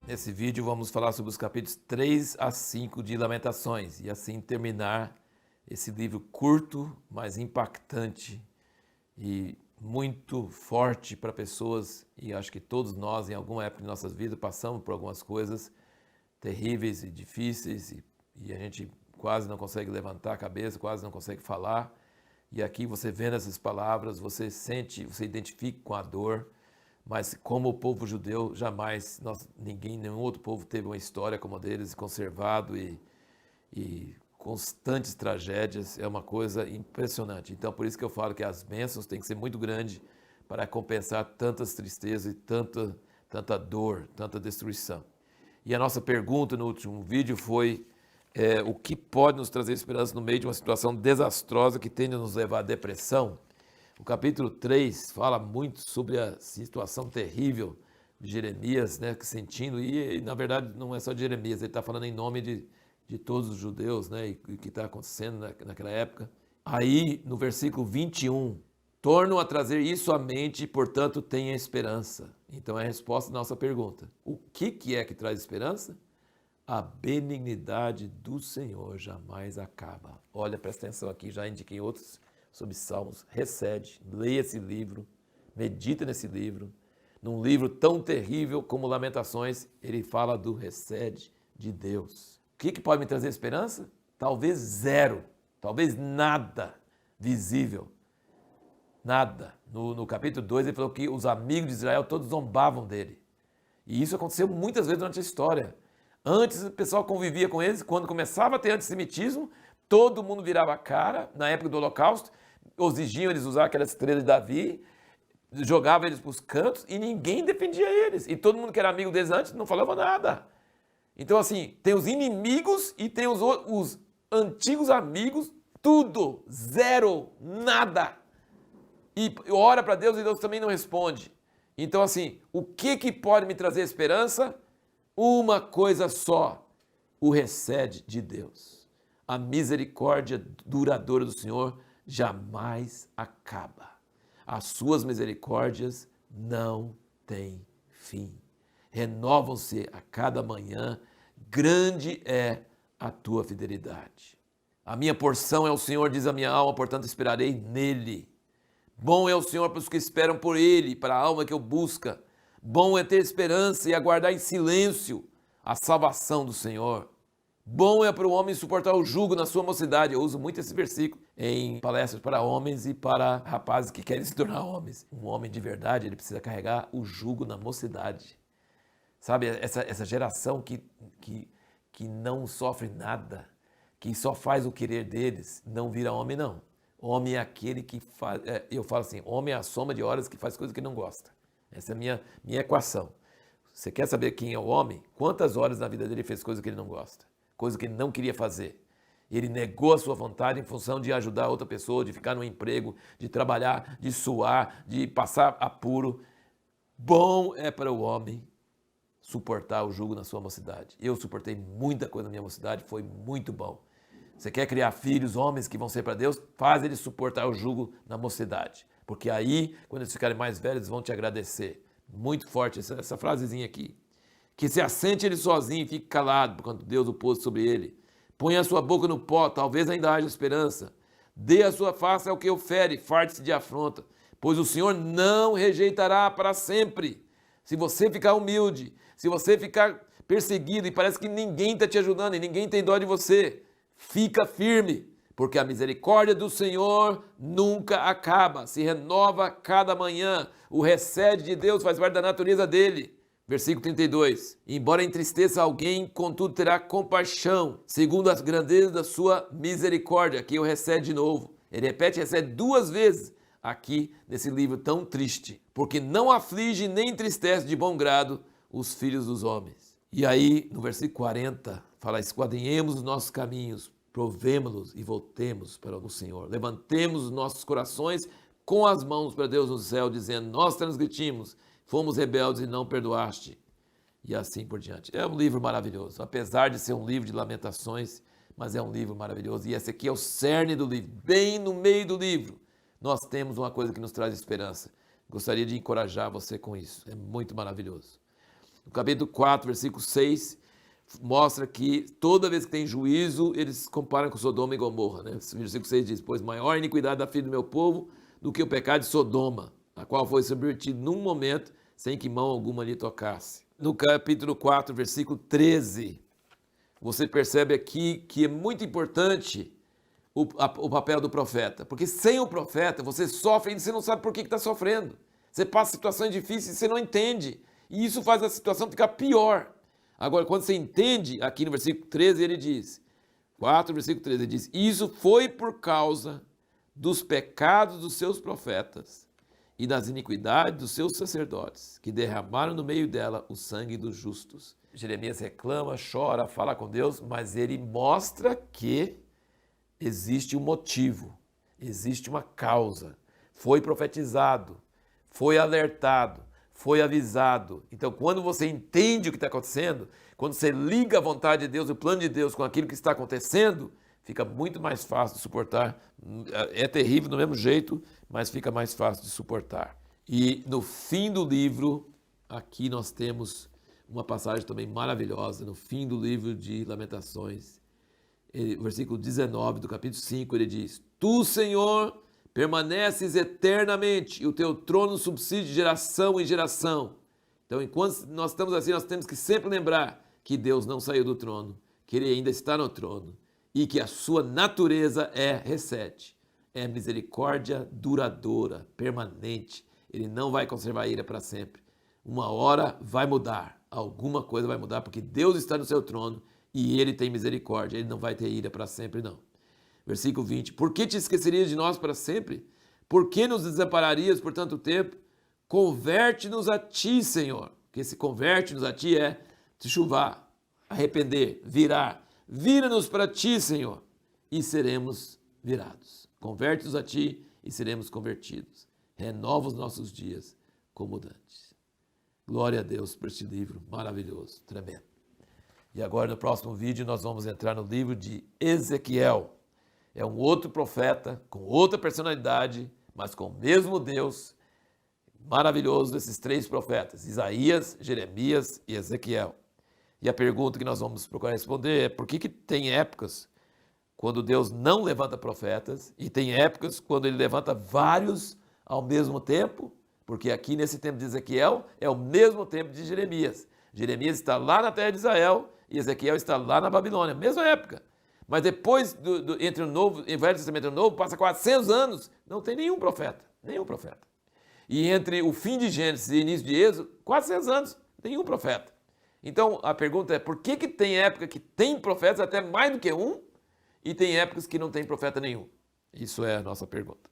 Nesse vídeo vamos falar sobre os capítulos 3 a 5 de Lamentações e assim terminar esse livro curto, mas impactante e muito forte para pessoas, e acho que todos nós em alguma época de nossas vidas passamos por algumas coisas terríveis e difíceis e a gente quase não consegue levantar a cabeça, quase não consegue falar. E aqui você vendo essas palavras, você sente, você identifica com a dor, mas como o povo judeu, jamais, nenhum outro povo teve uma história como a deles, conservado e constantes tragédias, é uma coisa impressionante. Então, por isso que eu falo que as bênçãos têm que ser muito grandes para compensar tantas tristezas e tanta dor, tanta destruição. E a nossa pergunta no último vídeo foi o que pode nos trazer esperança no meio de uma situação desastrosa que tende a nos levar à depressão? O capítulo 3 fala muito sobre a situação terrível de Jeremias, né, sentindo, e na verdade não é só de Jeremias, ele está falando em nome de todos os judeus, né, e o que está acontecendo naquela época. Aí, no versículo 21, tornam a trazer isso à mente, portanto, tenha esperança. Então é a resposta da nossa pergunta. O que é que traz esperança? A benignidade do Senhor jamais acaba. Olha, presta atenção aqui, já indiquei outros sobre Salmos. Recede, leia esse livro, medita nesse livro. Num livro tão terrível como Lamentações, ele fala do recede de Deus. O que pode me trazer esperança? Talvez zero, talvez nada visível. Nada. No capítulo 2 ele falou que os amigos de Israel todos zombavam dele. E isso aconteceu muitas vezes durante a história. Antes o pessoal convivia com eles, quando começava a ter antissemitismo, todo mundo virava a cara, na época do Holocausto, exigiam eles usar aquela estrela de Davi, jogava eles para os cantos e ninguém defendia eles. E todo mundo que era amigo deles antes não falava nada. Então assim, tem os inimigos e tem os antigos amigos, tudo, zero, nada. E ora para Deus e Deus também não responde. Então assim, o que pode me trazer esperança? Uma coisa só, o recede de Deus. A misericórdia duradoura do Senhor jamais acaba. As suas misericórdias não têm fim. Renovam-se a cada manhã, grande é a tua fidelidade. A minha porção é o Senhor, diz a minha alma, portanto esperarei nele. Bom é o Senhor para os que esperam por ele, para a alma que o busca. Bom é ter esperança e aguardar em silêncio a salvação do Senhor. Bom é para o homem suportar o jugo na sua mocidade. Eu uso muito esse versículo em palestras para homens e para rapazes que querem se tornar homens. Um homem de verdade, ele precisa carregar o jugo na mocidade. Sabe, essa geração que não sofre nada, que só faz o querer deles, não vira homem, não. Homem é aquele que faz... eu falo assim, homem é a soma de horas que faz coisas que não gosta. Essa é a minha equação. Você quer saber quem é o homem? Quantas horas na vida dele ele fez coisas que ele não gosta? Coisas que ele não queria fazer. Ele negou a sua vontade em função de ajudar outra pessoa, de ficar no emprego, de trabalhar, de suar, de passar apuro. Bom é para o homem suportar o jugo na sua mocidade. Eu suportei muita coisa na minha mocidade, foi muito bom. Você quer criar filhos, homens que vão ser para Deus? Faz eles suportar o jugo na mocidade. Porque aí, quando eles ficarem mais velhos, eles vão te agradecer. Muito forte essa frasezinha aqui. Que se assente ele sozinho e fique calado, quando Deus o pôs sobre ele. Ponha a sua boca no pó, talvez ainda haja esperança. Dê a sua face ao que o fere, farte-se de afronta. Pois o Senhor não rejeitará para sempre. Se você ficar humilde, se você ficar perseguido e parece que ninguém está te ajudando e ninguém tem dó de você, fica firme, porque a misericórdia do Senhor nunca acaba, se renova cada manhã. O recede de Deus faz parte da natureza dele. Versículo 32. Embora entristeça alguém, contudo terá compaixão, segundo as grandezas da sua misericórdia. Aqui o recede de novo. Ele repete, recede duas vezes aqui nesse livro tão triste. Porque não aflige nem entristece de bom grado os filhos dos homens. E aí, no versículo 40, fala, esquadrinhemos os nossos caminhos, provemo-los e voltemos para o Senhor. Levantemos os nossos corações com as mãos para Deus no céu, dizendo, nós transgredimos, fomos rebeldes e não perdoaste. E assim por diante. É um livro maravilhoso, apesar de ser um livro de lamentações, mas é um livro maravilhoso. E esse aqui é o cerne do livro, bem no meio do livro. Nós temos uma coisa que nos traz esperança. Gostaria de encorajar você com isso, é muito maravilhoso. No capítulo 4, versículo 6, mostra que toda vez que tem juízo, eles comparam com Sodoma e Gomorra. Né? O versículo 6 diz, pois maior a iniquidade da filha do meu povo do que o pecado de Sodoma, a qual foi subvertido num momento, sem que mão alguma lhe tocasse. No capítulo 4, versículo 13, você percebe aqui que é muito importante o papel do profeta, porque sem o profeta você sofre e você não sabe por que está sofrendo. Você passa situações difíceis e você não entende, e isso faz a situação ficar pior. Agora, quando você entende, aqui no versículo 13 ele diz, 4, versículo 13, ele diz, isso foi por causa dos pecados dos seus profetas e das iniquidades dos seus sacerdotes, que derramaram no meio dela o sangue dos justos. Jeremias reclama, chora, fala com Deus, mas ele mostra que existe um motivo, existe uma causa. Foi profetizado, foi alertado, foi avisado. Então, quando você entende o que está acontecendo, quando você liga a vontade de Deus, o plano de Deus com aquilo que está acontecendo, fica muito mais fácil de suportar. É terrível do mesmo jeito, mas fica mais fácil de suportar. E no fim do livro, aqui nós temos uma passagem também maravilhosa, no fim do livro de Lamentações, versículo 19 do capítulo 5, ele diz, Tu, Senhor, permaneces eternamente, e o teu trono subsiste de geração em geração. Então, enquanto nós estamos assim, nós temos que sempre lembrar que Deus não saiu do trono, que Ele ainda está no trono, e que a sua natureza é misericórdia duradoura, permanente. Ele não vai conservar a ira para sempre. Uma hora vai mudar, alguma coisa vai mudar, porque Deus está no seu trono e Ele tem misericórdia, Ele não vai ter ira para sempre, não. Versículo 20, por que te esquecerias de nós para sempre? Por que nos desampararias por tanto tempo? Converte-nos a ti, Senhor. Que esse converte-nos a ti é te chuvar, arrepender, virar. Vira-nos para ti, Senhor, e seremos virados. Converte-nos a ti e seremos convertidos. Renova os nossos dias como dantes. Glória a Deus por este livro maravilhoso, tremendo. E agora no próximo vídeo nós vamos entrar no livro de Ezequiel. É um outro profeta, com outra personalidade, mas com o mesmo Deus. Maravilhoso desses três profetas, Isaías, Jeremias e Ezequiel. E a pergunta que nós vamos procurar responder é por que tem épocas quando Deus não levanta profetas e tem épocas quando ele levanta vários ao mesmo tempo? Porque aqui nesse tempo de Ezequiel é o mesmo tempo de Jeremias. Jeremias está lá na terra de Israel e Ezequiel está lá na Babilônia, mesma época. Mas depois, entre o Velho Testamento e o Novo, passa 400 anos, não tem nenhum profeta, nenhum profeta. E entre o fim de Gênesis e o início de Êxodo, 400 anos, nenhum profeta. Então, a pergunta é, por que tem época que tem profetas até mais do que um, e tem épocas que não tem profeta nenhum? Isso é a nossa pergunta.